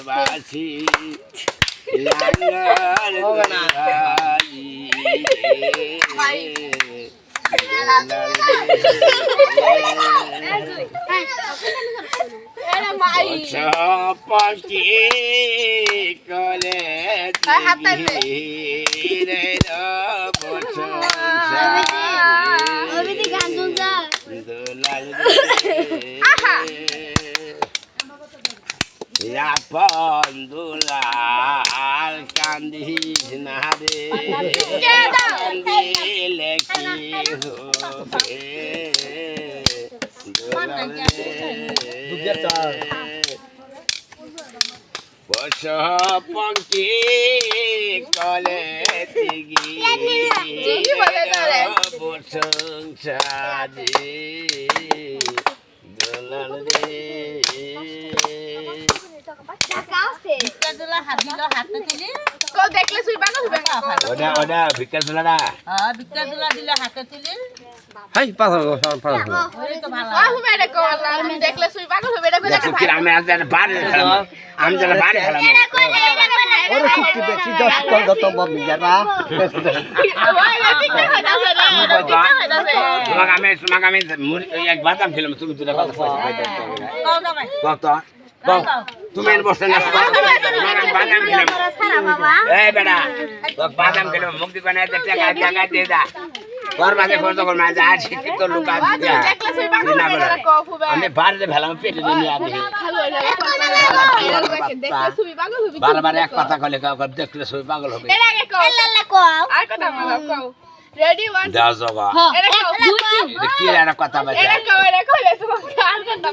বাসি লাঙ্গল পাখি কলে দুলাল কান্দিস না রে কান্দিলে কি হবে বস পঙ্কি কলে সংসারে দুলাল রে ওটা ভিক্ষা দুলাটা আমি যেন বাড়ি তোমাকে আমি এক বাদাম ছিলাম তুমি দুটা কথা তুমি বসে না বাদাম খেলাম এই বেটা বাদাম খেলাম মুক্তি বানাই টাকা টাকা দিয়ে দা তোর মাঝে খরচ কর মাঝে আর শিক্ষিত লোক আছে আমি বাড়িতে ভেলাম পেটে নিয়ে আগে বারবার এক কথা কলে দেখলে সবই পাগল হবে রেডি 1 দাও জবা এটা কি একটা কথা বাজে